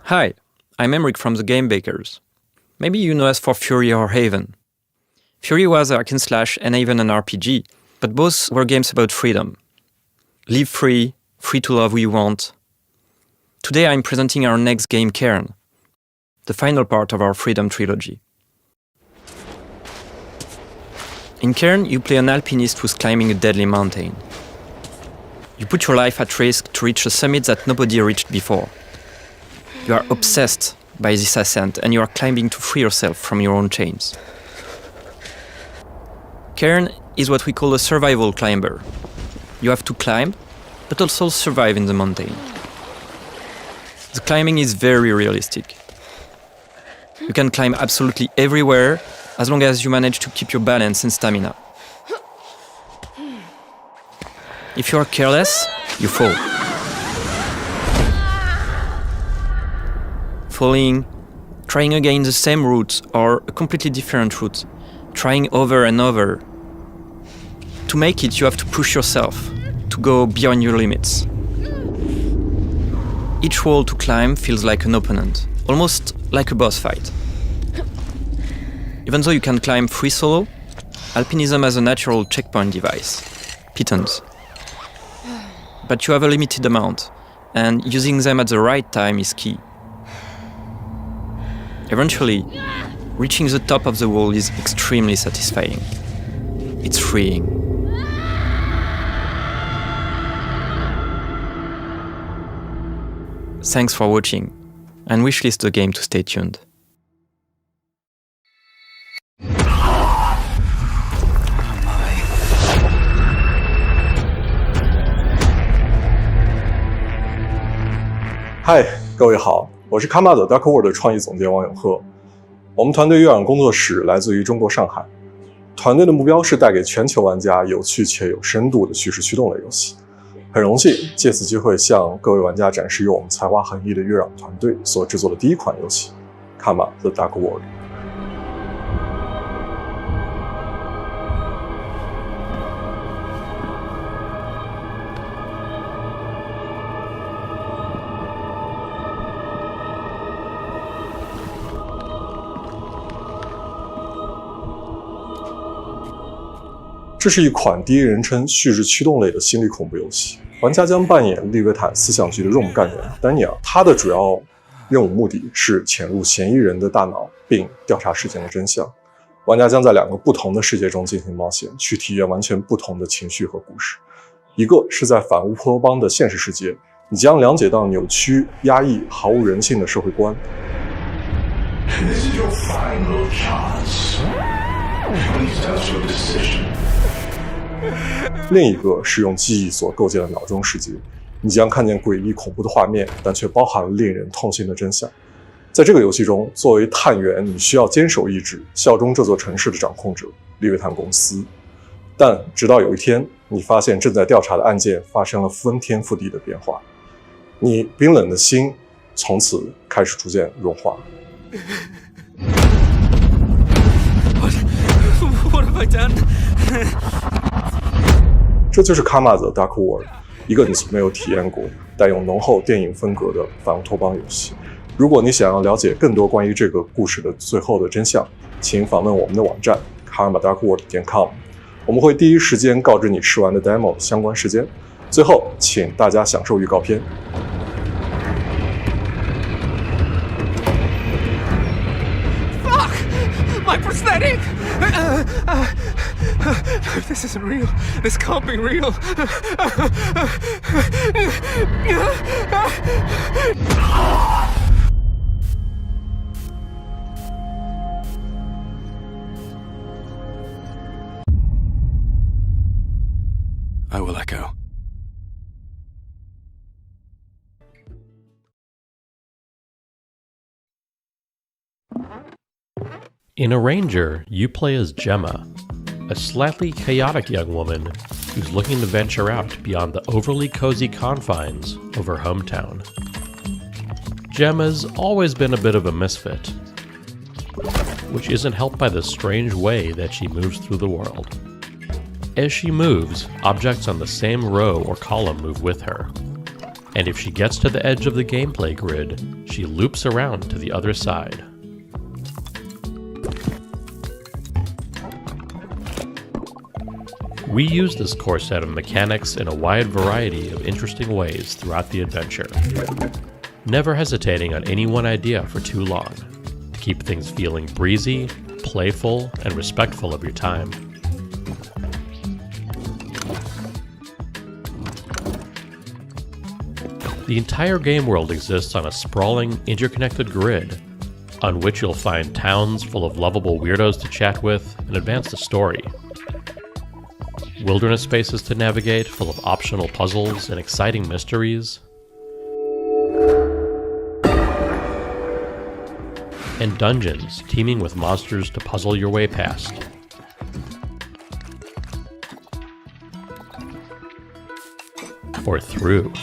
Hi, I'm Emric from the Game Bakers. Maybe you know us for Fury or Haven. Fury was a hack and slash and Haven an RPG, but both were games about freedom. Live free, free to love who you want. Today I'm presenting our next game, Cairn, the final part of our Freedom trilogy. In Cairn, you play an alpinist who's climbing a deadly mountain. You put your life at risk to reach a summit that nobody reached before. You are obsessed by this ascent and you are climbing to free yourself from your own chains. Cairn is what we call a survival climber. You have to climb, but also survive in the mountain. The climbing is very realistic. You can climb absolutely everywhere as long as you manage to keep your balance and stamina. If you are careless, you fall. Falling, trying again the same route or a completely different route, trying over and over. To make it, you have to push yourself, to go beyond your limits. Each wall to climb feels like an opponent, almost like a boss fight. Even though you can climb free solo, alpinism has a natural checkpoint device, pitons. But you have a limited amount, and using them at the right time is key. Eventually, reaching the top of the wall is extremely satisfying. It's freeing. Thanks for watching, and wishlist the game to stay tuned.嗨，各位好，我是卡玛的 Dark World 的创意总监王永鹤。我们团队月朗工作室来自于中国上海，团队的目标是带给全球玩家有趣且有深度的叙事驱动类游戏。很荣幸借此机会向各位玩家展示由我们才华横溢的月朗团队所制作的第一款游戏《卡玛的 Dark World》。这是一款第一人称叙事驱动类的心理恐怖游戏，玩家将扮演利维坦思想局的任务干员丹尼尔，他的主要任务目的是潜入嫌疑人的大脑并调查事件的真相。玩家将在两个不同的世界中进行冒险，去体验完全不同的情绪和故事。一个是在反乌托邦的现实世界，你将了解到扭曲、压抑、毫无人性的社会观。This is your final chance. Please tell your decision. 另一个是用记忆所构建的脑中世界，你将看见诡异恐怖的画面，但却包含了令人痛心的真相。在这个游戏中，作为探员，你需要坚守意志，效忠这座城市的掌控者利维坦公司。但直到有一天，你发现正在调查的案件发生了翻天覆地的变化，你冰冷的心从此开始逐渐融化。What have I done? 这就是卡玛的 Dark World， 一个你从没有体验过、带有浓厚电影风格的反乌托邦游戏。如果你想要了解更多关于这个故事的最后的真相，请访问我们的网站 karmadarkworld.com， 我们会第一时间告知你试玩的 demo 相关时间。最后，请大家享受预告片。My prosthetic! This isn't real. This can't be real. I will echo. In Arranger, you play as Gemma, a slightly chaotic young woman who's looking to venture out beyond the overly cozy confines of her hometown. Gemma's always been a bit of a misfit, which isn't helped by the strange way that she moves through the world. As she moves, objects on the same row or column move with her. And if she gets to the edge of the gameplay grid, she loops around to the other side. We use this core set of mechanics in a wide variety of interesting ways throughout the adventure, never hesitating on any one idea for too long, to keep things feeling breezy, playful, and respectful of your time. The entire game world exists on a sprawling, interconnected grid, on which you'll find towns full of lovable weirdos to chat with and advance the story. Wilderness spaces to navigate full of optional puzzles and exciting mysteries. And dungeons teeming with monsters to puzzle your way past. Or through.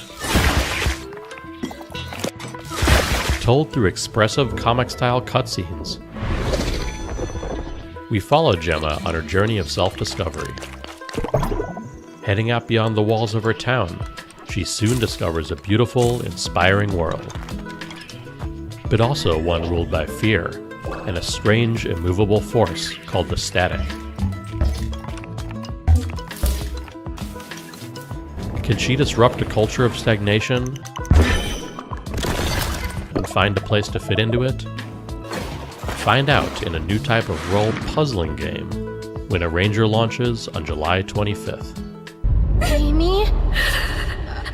Told through expressive comic-style cutscenes. We follow Gemma on her journey of self-discovery. Heading out beyond the walls of her town, she soon discovers a beautiful, inspiring world. But also one ruled by fear and a strange, immovable force called the static. Can she disrupt a culture of stagnation and find a place to fit into it? Find out in a new type of role puzzling game when a Ranger launches on July 25th. Amy?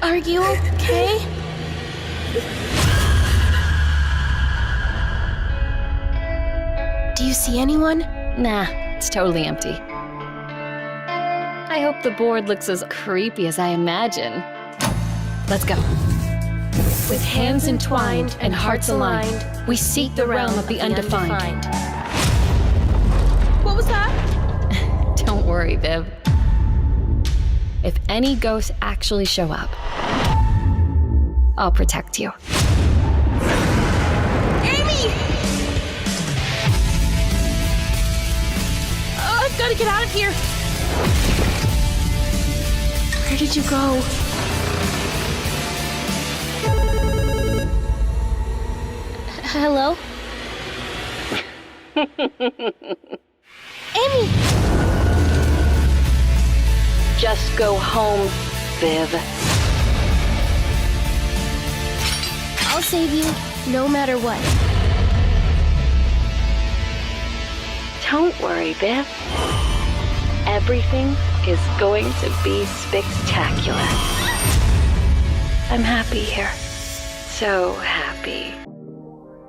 Are you okay? Do you see anyone? Nah, it's totally empty. I hope the board looks as creepy as I imagine. Let's go. With hands entwined and hearts aligned, we seek the realm of the undefined. What was that? Don't worry, Viv. If any ghosts actually show up, I'll protect you. Amy! Oh, I've got to get out of here. Where did you go? Hello? Amy! Just go home, Viv. I'll save you, no matter what. Don't worry, Viv. Everything is going to be spectacular. I'm happy here. So happy.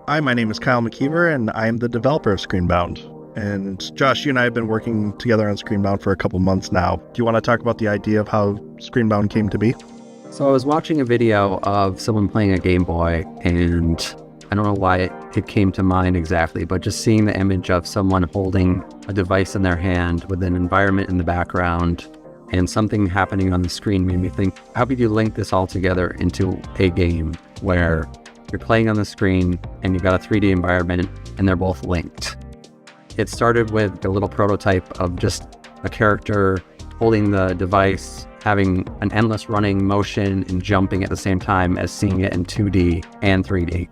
Hi, my name is Kyle McKeever, and I am the developer of Screenbound. And Josh, you and I have been working together on Screenbound for a couple months now. Do you want to talk about the idea of how Screenbound came to be? So I was watching a video of someone playing a Game Boy, and I don't know why it came to mind exactly, but just seeing the image of someone holding a device in their hand with an environment in the background and something happening on the screen made me think, how could you link this all together into a game where you're playing on the screen and you've got a 3D environment and they're both linked? It started with a little prototype of just a character holding the device, having an endless running motion and jumping at the same time as seeing it in 2D and 3D.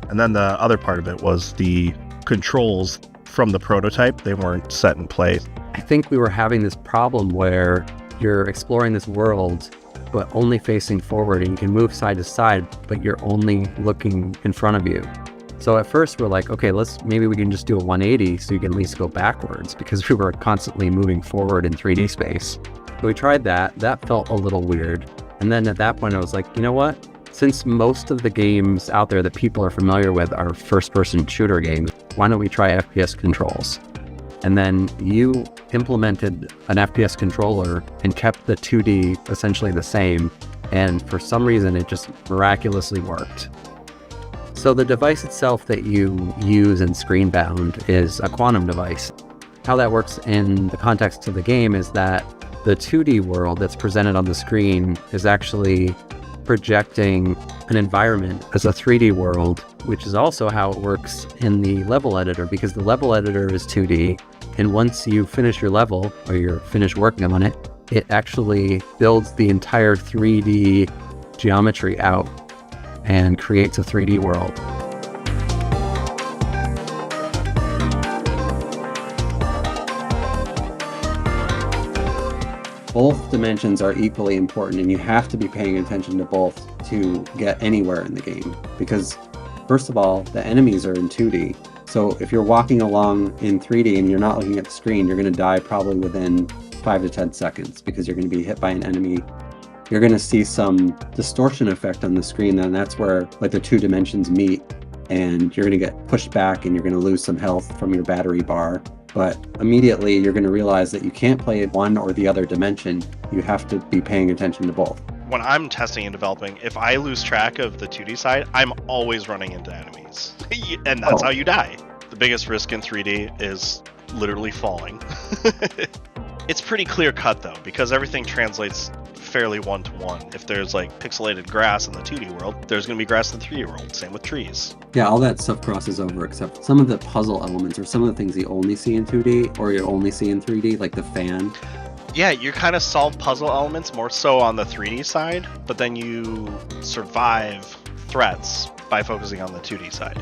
And then the other part of it was the controls from the prototype. They weren't set in place. I think we were having this problem where you're exploring this world, but only facing forward, and you can move side to side, but you're only looking in front of you. So at first we're like, okay, maybe we can just do a 180 so you can at least go backwards, because we were constantly moving forward in 3D space. So we tried that. That felt a little weird. And then at that point I was like, you know what? Since most of the games out there that people are familiar with are first-person shooter games, why don't we try FPS controls? And then you implemented an FPS controller and kept the 2D essentially the same. And for some reason, it just miraculously worked. So the device itself that you use in Screenbound is a quantum device. How that works in the context of the game is that the 2D world that's presented on the screen is actually projecting an environment as a 3D world, which is also how it works in the level editor, because the level editor is 2D. And once you finish your level, or you're finished working on it, it actually builds the entire 3D geometry out and creates a 3D world. Both dimensions are equally important, and you have to be paying attention to both to get anywhere in the game. Because, first of all, the enemies are in 2D. So if you're walking along in 3D and you're not looking at the screen, you're going to die probably within 5 to 10 seconds because you're going to be hit by an enemy. You're going to see some distortion effect on the screen, and that's where like the two dimensions meet, and you're going to get pushed back and you're going to lose some health from your battery bar. But immediately you're going to realize that you can't play one or the other dimension. You have to be paying attention to both. When I'm testing and developing, if I lose track of the 2D side, I'm always running into enemies. And that's how you die. The biggest risk in 3D is literally falling. It's pretty clear cut though, because everything translates fairly one-to-one. If there's like pixelated grass in the 2D world, there's going to be grass in the 3D world. Same with trees. Yeah, all that stuff crosses over except some of the puzzle elements or some of the things you only see in 2D or you only see in 3D, like the fan. Yeah, you kind of solve puzzle elements more so on the 3D side, but then you survive threats by focusing on the 2D side.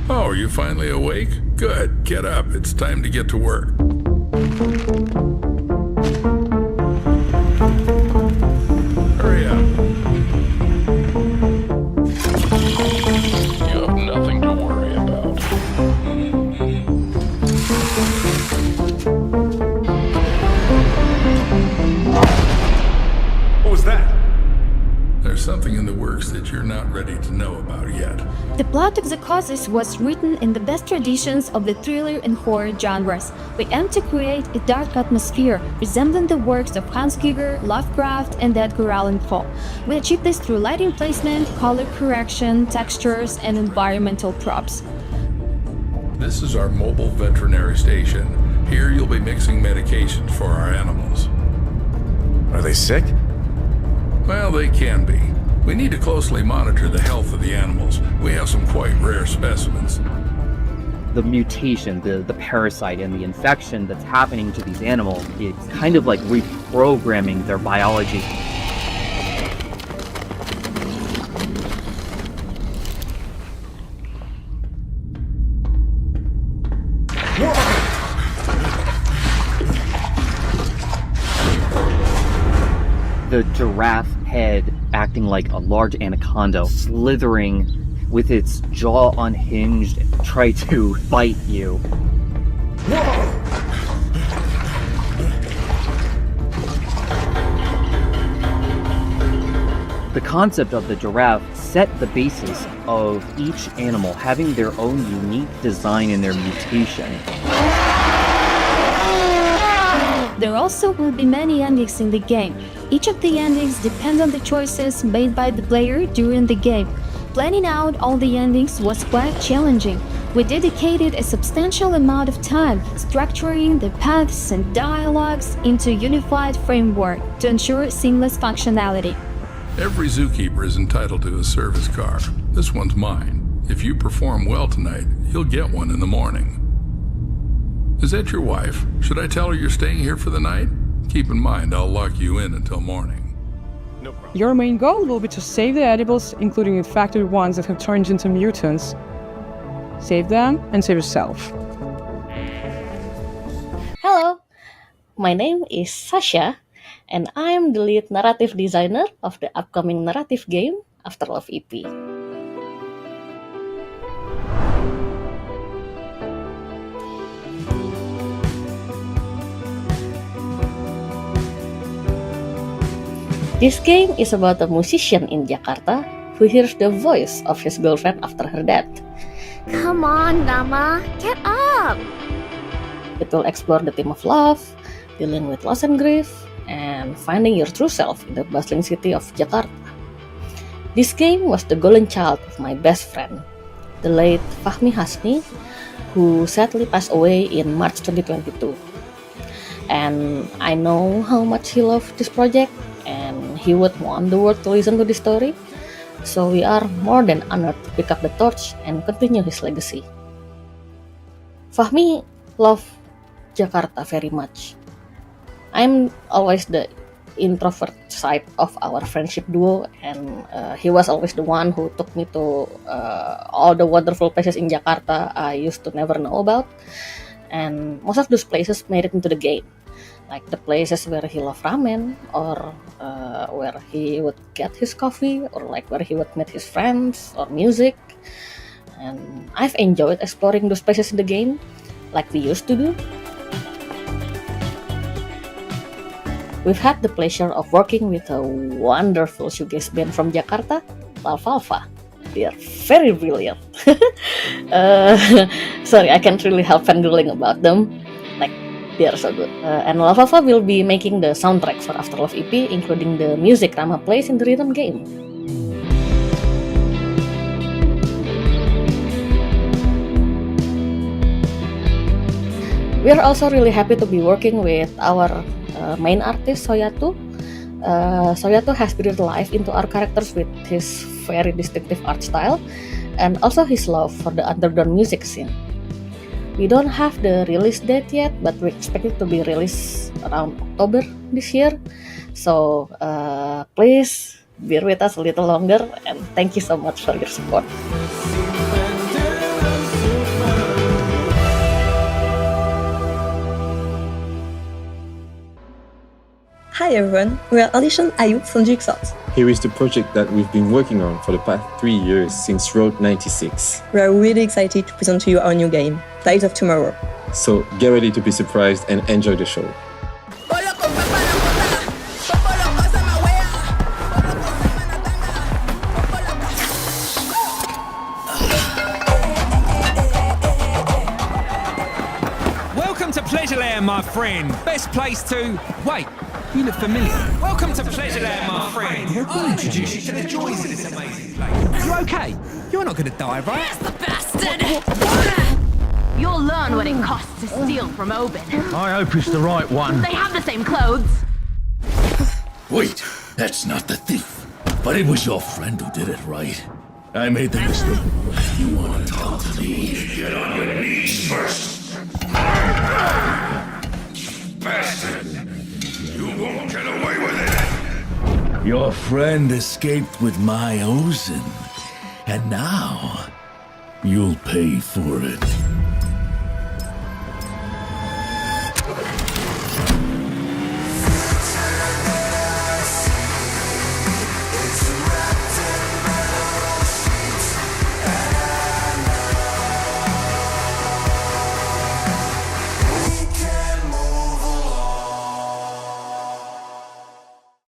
Oh, are you finally awake? Good, get up. It's time to get to work. Hurry up. You have nothing to worry about. What was that? There's something in the works that you're not ready to know about yet. The plot of Pokazales was written in the best traditions of the thriller and horror genres. We aim to create a dark atmosphere resembling the works of Hans Giger, Lovecraft, and Edgar Allan Poe. We achieve this through lighting placement, color correction, textures, and environmental props. This is our mobile veterinary station. Here you'll be mixing medications for our animals. Are they sick? Well, they can be. We need to closely monitor the health of the animals. We have some quite rare specimens. The mutation, the parasite, and the infection that's happening to these animals is kind of like reprogramming their biology. The giraffe head acting like a large anaconda, slithering with its jaw unhinged, try to bite you. The concept of the giraffe set the basis of each animal having their own unique design in their mutation. There also will be many endings in the game. Each of the endings depends on the choices made by the player during the game. Planning out all the endings was quite challenging. We dedicated a substantial amount of time structuring the paths and dialogues into a unified framework to ensure seamless functionality. Every zookeeper is entitled to a service car. This one's mine. If you perform well tonight, you'll get one in the morning. Is that your wife? Should I tell her you're staying here for the night? Keep in mind, I'll lock you in until morning. No problem. Your main goal will be to save the edibles, including infected ones that have turned into mutants. Save them and save yourself. Hello, my name is Sasha, and I'm the lead narrative designer of the upcoming narrative game Afterlife EP. This game is about a musician in Jakarta who hears the voice of his girlfriend after her death. Come on, Nama, get up! It will explore the theme of love, dealing with loss and grief, and finding your true self in the bustling city of Jakarta. This game was the golden child of my best friend, the late Fahmi Hasni, who sadly passed away in March 2022. And I know how much he loved this project, and he would want the world to listen to this story, so we are more than honored to pick up the torch and continue his legacy. Fahmi loved Jakarta very much. I'm always the introvert side of our friendship duo, and he was always the one who took me to all the wonderful places in Jakarta I used to never know about, and most of those places made it into the game, like the places where he loved ramen, or where he would get his coffee, or like where he would meet his friends, or music. And I've enjoyed exploring those places in the game like we used to do. We've had the pleasure of working with a wonderful shoegaze band from Jakarta, Lalfalfa. They are very brilliant. Sorry, I can't really help fangirling about them. Like, they are so good. And Lalfalfa will be making the soundtrack for Afterlove EP, including the music Rama plays in the rhythm game. We are also really happy to be working with our main artist, Soyatu. Soyatu has breathed life into our characters with his very distinctive art style and also his love for the underground music scene. We don't have the release date yet, but we expect it to be released around October this year. So please bear with us a little longer, and thank you so much for your support. Hi everyone, we are Audition Ayub from Jigsaw. Here is the project that we've been working on for the past 3 years since Road 96. We are really excited to present to you our new game, Lives of Tomorrow. So get ready to be surprised and enjoy the show. Welcome to Pleasureland, my friend. Best place to... Wait. You look familiar. Welcome to Pleasureland, my friend. I'll introduce you to the joys of this amazing place. You okay? You're not going to die, right? That's the bastard! You'll learn what it costs to steal from Obin. I hope it's the right one. They have the same clothes. Wait, that's not the thief. But it was your friend who did it, right? I made the mistake. You want to talk to me? Get on your knees first. Bastard! You won't get away with it! Your friend escaped with my Ozen. And now, you'll pay for it.